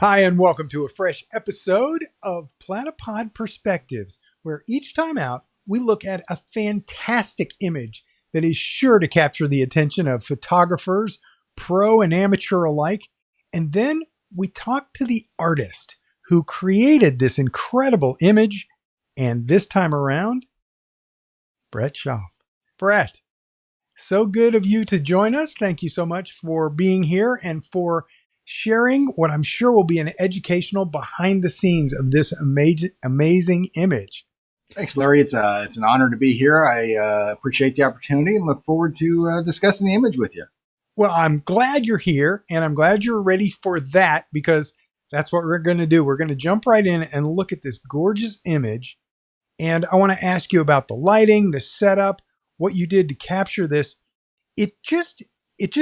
Hi, and welcome to a fresh episode of Platypod Perspectives, where each time out, we look at a fantastic image that is sure to capture the attention of photographers, pro and amateur alike. And then we talk to the artist who created this incredible image. And this time around, Brett Schauf. Brett, so good of you to join us. Thank you so much for being here and for sharing what I'm sure will be an educational behind the scenes of this amazing image. Thanks, Larry. It's an honor to be here. I appreciate the opportunity and look forward to discussing the image with you. Well, I'm glad you're here and I'm glad you're ready for that, because that's what we're going to do. We're going to jump right in and look at this gorgeous image. And I want to ask you about the lighting, the setup, what you did to capture this. It just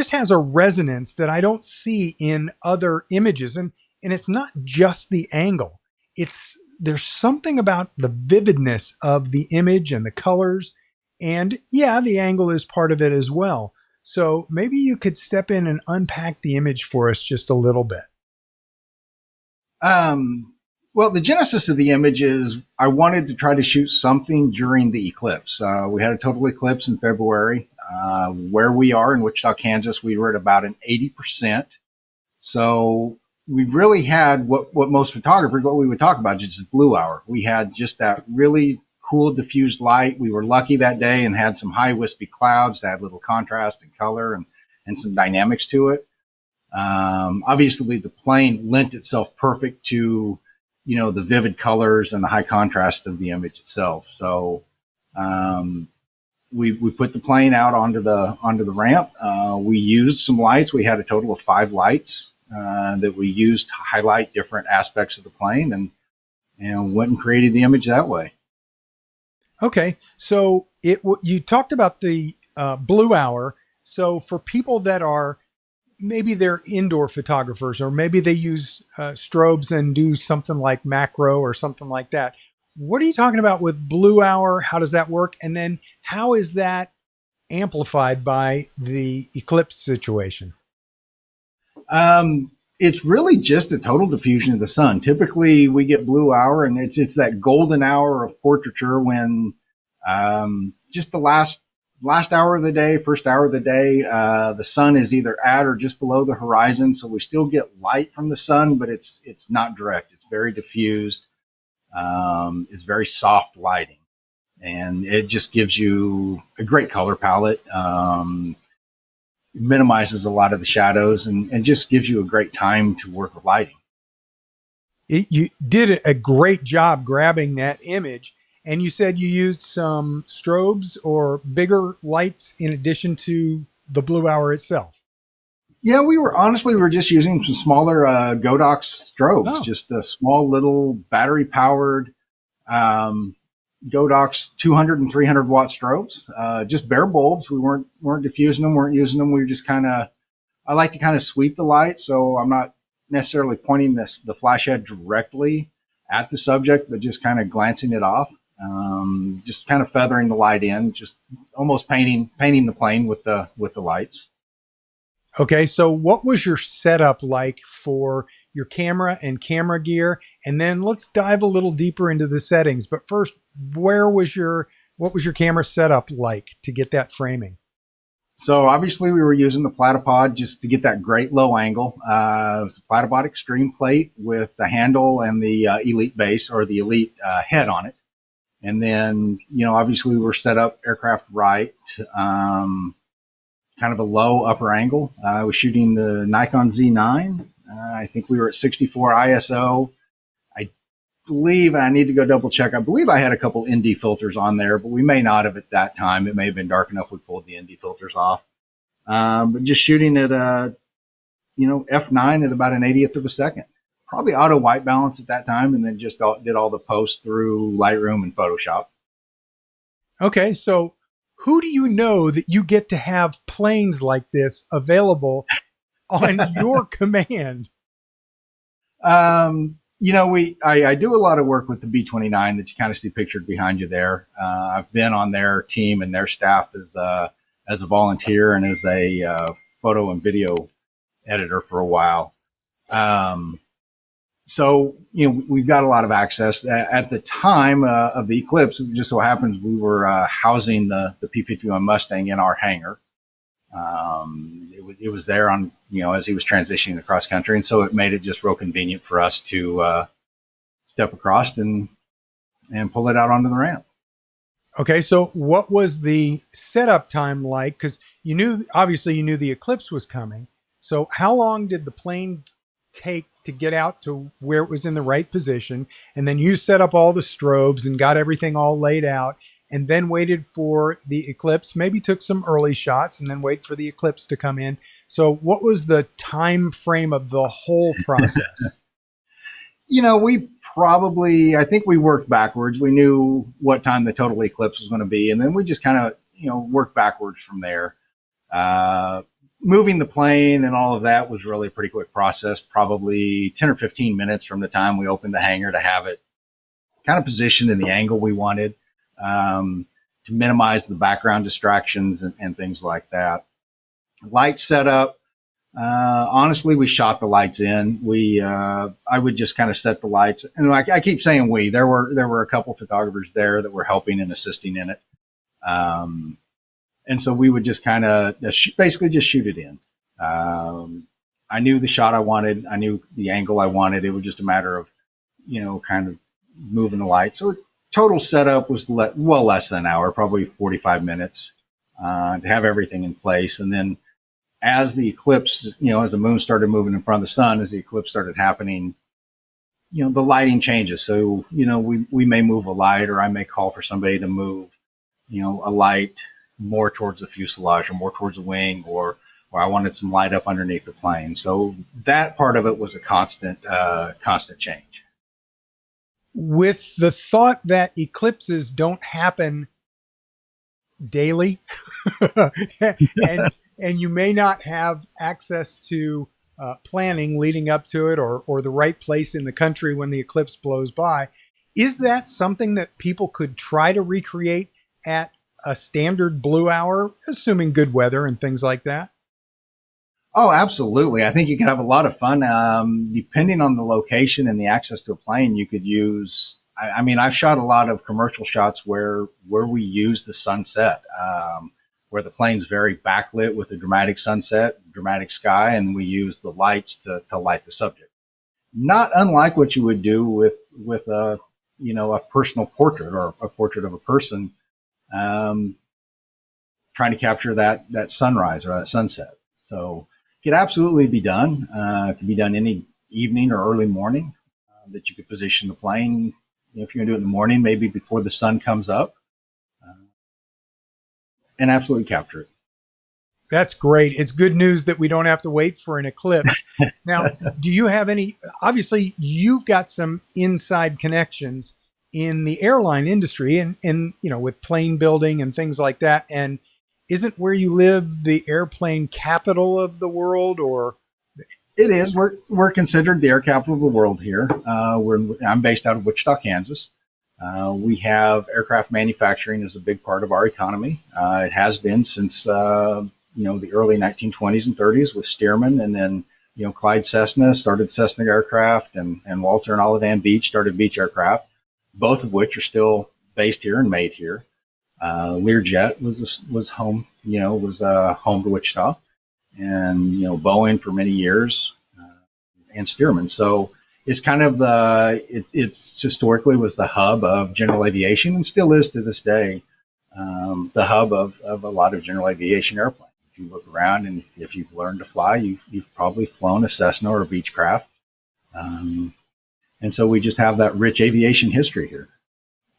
has a resonance that I don't see in other images. And it's not just the angle. There's something about the vividness of the image and the colors. And yeah, the angle is part of it as well. So maybe you could step in and unpack the image for us just a little bit. Well, the genesis of the image is I wanted to try to shoot something during the eclipse. We had a total eclipse in February. Where we are in Wichita, Kansas, we were at about an 80%. So we really had what most photographers, what we would talk about, just blue hour. We had just that really cool diffused light. We were lucky that day and had some high wispy clouds that had little contrast and color and some dynamics to it. Obviously the plane lent itself perfect to, the vivid colors and the high contrast of the image itself. So, we put the plane out onto the ramp. We used some lights. We had a total of 5 lights that we used to highlight different aspects of the plane, and went and created the image that way. Okay, so you talked about the blue hour. So for people that are maybe they're indoor photographers, or maybe they use strobes and do something like macro or something like that. What are you talking about with blue hour? How does that work? And then how is that amplified by the eclipse situation? It's really just a total diffusion of the sun. Typically we get blue hour, and it's that golden hour of portraiture when, just the last hour of the day, first hour of the day, the sun is either at or just below the horizon. So we still get light from the sun, but it's not direct. It's very diffused. It's very soft lighting, and it just gives you a great color palette. Minimizes a lot of the shadows and just gives you a great time to work with lighting. You did a great job grabbing that image, and you said you used some strobes or bigger lights in addition to the blue hour itself. Yeah, we were just using some smaller Godox strobes, just a small little battery powered Godox 200 and 300 watt strobes, just bare bulbs. We weren't diffusing them, weren't using them. We were just I like to kind of sweep the light, so I'm not necessarily pointing the flash head directly at the subject, but just kind of glancing it off, just kind of feathering the light in, just almost painting the plane with the lights. Okay, so what was your setup like for your camera and camera gear? And then let's dive a little deeper into the settings. But first, what was your camera setup like to get that framing? So obviously we were using the Platypod just to get that great low angle. It was the Platypod Extreme plate with the handle and the Elite base, or the Elite head on it. And then, obviously we were set up aircraft right, kind of a low upper angle. I was shooting the Nikon Z9. I think we were at 64 ISO. I believe, and I need to go double check, I believe I had a couple ND filters on there, but we may not have at that time. It may have been dark enough we pulled the ND filters off. But just shooting at F9 at about an 80th of a second. Probably auto white balance at that time, and then just did all the posts through Lightroom and Photoshop. Okay, so who do you know that you get to have planes like this available on your command? I do a lot of work with the B-29 that you kind of see pictured behind you there. I've been on their team and their staff as a volunteer and as a photo and video editor for a while. So, we've got a lot of access. At the time of the eclipse, it just so happens we were housing the P51 Mustang in our hangar. It was there on, as he was transitioning across country. And so it made it just real convenient for us to step across and pull it out onto the ramp. Okay, so what was the setup time like? Because obviously you knew the eclipse was coming. So how long did the plane take to get out to where it was in the right position? And then you set up all the strobes and got everything all laid out, and then waited for the eclipse, maybe took some early shots and then wait for the eclipse to come in. So what was the time frame of the whole process? I think we worked backwards. We knew what time the total eclipse was going to be. And then we just kind of, worked backwards from there. Moving the plane and all of that was really a pretty quick process, probably 10 or 15 minutes from the time we opened the hangar to have it kind of positioned in the angle we wanted, to minimize the background distractions and things like that. Light setup. Honestly, we shot the lights in. I would just kind of set the lights, and I keep saying we. There were a couple photographers there that were helping and assisting in it, and so we would just kind of basically just shoot it in. I knew the shot I wanted. I knew the angle I wanted. It was just a matter of, kind of moving the lights. So total setup was less than an hour, probably 45 minutes, to have everything in place, and then as the eclipse, as the moon started moving in front of the sun, as the eclipse started happening, the lighting changes. So, we may move a light, or I may call for somebody to move, a light more towards the fuselage or more towards the wing, or I wanted some light up underneath the plane. So that part of it was a constant change. With the thought that eclipses don't happen daily, and you may not have access to planning leading up to it, or the right place in the country when the eclipse blows by. Is that something that people could try to recreate at a standard blue hour, assuming good weather and things like that? Oh, absolutely. I think you could have a lot of fun. Depending on the location and the access to a plane, you could use, I've shot a lot of commercial shots where we use the sunset, where the plane's very backlit with a dramatic sunset, dramatic sky, and we use the lights to light the subject. Not unlike what you would do with a personal portrait, or a portrait of a person, trying to capture that sunrise or that sunset. So it could absolutely be done. It could be done any evening or early morning, that you could position the plane. If you're going to do it in the morning, maybe before the sun comes up, and absolutely capture it. That's great. It's good news that we don't have to wait for an eclipse. Now, do you have obviously you've got some inside connections in the airline industry and with plane building and things like that. And isn't where you live the airplane capital of the world, or? It is. We're considered the air capital of the world here. I'm based out of Wichita, Kansas. We have aircraft manufacturing as a big part of our economy. It has been since, the early 1920s and 30s with Stearman, and then, Clyde Cessna started Cessna Aircraft, and Walter and Olive Beach started Beach Aircraft, both of which are still based here and made here. Learjet was home, home to Wichita, and, Boeing for many years, and Stearman. So it's kind of it's historically was the hub of general aviation, and still is to this day, the hub of a lot of general aviation airplanes. If you look around, and if you've learned to fly, you've probably flown a Cessna or a Beechcraft. And so we just have that rich aviation history here.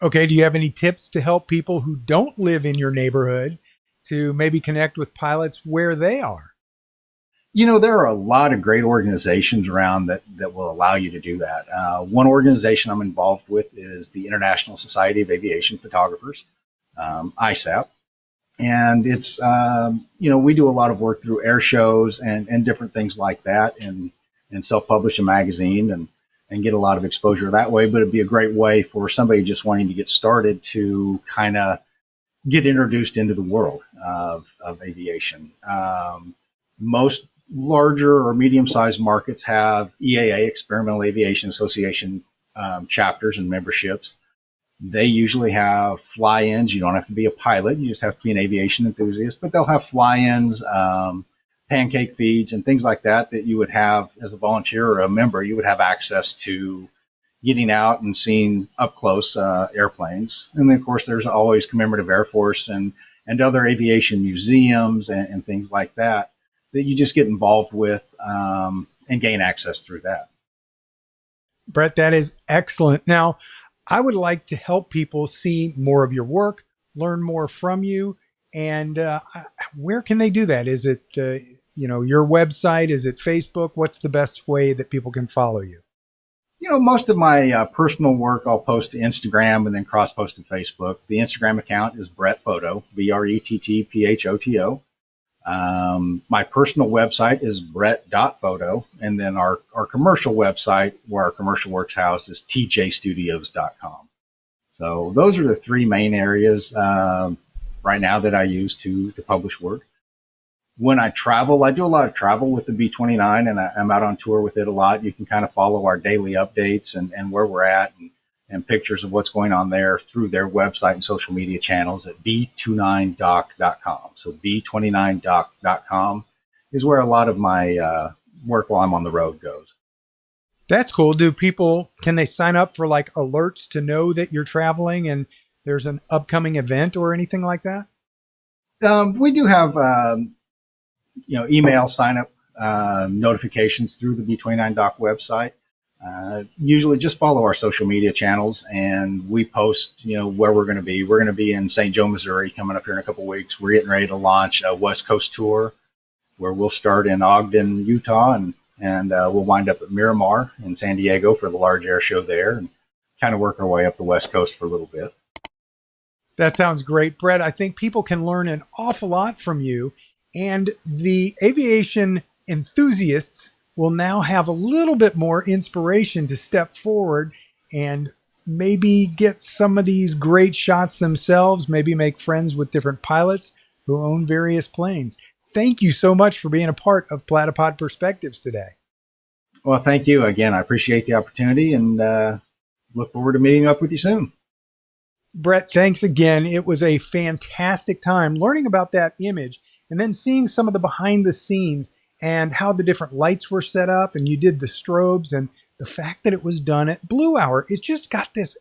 Okay. Do you have any tips to help people who don't live in your neighborhood to maybe connect with pilots where they are? There are a lot of great organizations around that will allow you to do that. One organization I'm involved with is the International Society of Aviation Photographers, ISAP. And it's, we do a lot of work through air shows and different things like that, and self-publish a magazine and get a lot of exposure that way. But it'd be a great way for somebody just wanting to get started to kind of get introduced into the world of aviation. Most larger or medium-sized markets have EAA, Experimental Aviation Association, chapters and memberships. They usually have fly-ins. You don't have to be a pilot. You just have to be an aviation enthusiast. But they'll have fly-ins, pancake feeds, and things like that that you would have as a volunteer or a member. You would have access to getting out and seeing up close airplanes. And then, of course, there's always Commemorative Air Force and other aviation museums and things like that you just get involved with and gain access through that. Brett, that is excellent. Now, I would like to help people see more of your work, learn more from you. And where can they do that? Is it, your website? Is it Facebook? What's the best way that people can follow you? Most of my personal work I'll post to Instagram and then cross-post to Facebook. The Instagram account is Brett Photo, BRETTPHOTO. My personal website is brett.photo, and then our commercial website where our commercial work's housed is tjstudios.com. So those are the three main areas right now that I use to publish work. When I travel, I do a lot of travel with the B-29, and I'm out on tour with it a lot. You can kind of follow our daily updates and where we're at and pictures of what's going on there through their website and social media channels at b29doc.com. So b29doc.com is where a lot of my work while I'm on the road goes. That's cool. Can they sign up for like alerts to know that you're traveling and there's an upcoming event or anything like that? We do have, email sign up notifications through the B29doc website. Usually just follow our social media channels and we post, where we're going to be. We're going to be in St. Joe, Missouri coming up here in a couple of weeks. We're getting ready to launch a West Coast tour where we'll start in Ogden, Utah, and we'll wind up at Miramar in San Diego for the large air show there and kind of work our way up the West Coast for a little bit. That sounds great, Brett. I think people can learn an awful lot from you, and the aviation enthusiasts will now have a little bit more inspiration to step forward and maybe get some of these great shots themselves, maybe make friends with different pilots who own various planes. Thank you so much for being a part of Platypod Perspectives today. Well, thank you again. I appreciate the opportunity and look forward to meeting up with you soon. Brett, thanks again. It was a fantastic time learning about that image and then seeing some of the behind the scenes and how the different lights were set up, and you did the strobes, and the fact that it was done at Blue Hour. It just got this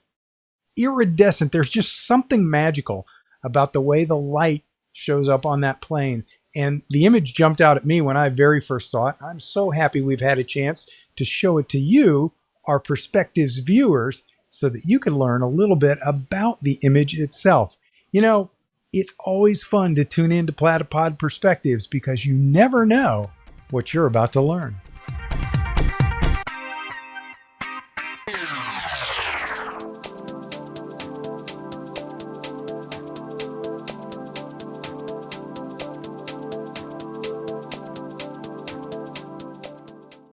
iridescent. There's just something magical about the way the light shows up on that plane. And the image jumped out at me when I very first saw it. I'm so happy we've had a chance to show it to you, our Perspectives viewers, so that you can learn a little bit about the image itself. It's always fun to tune in to Platypod Perspectives because you never know what you're about to learn.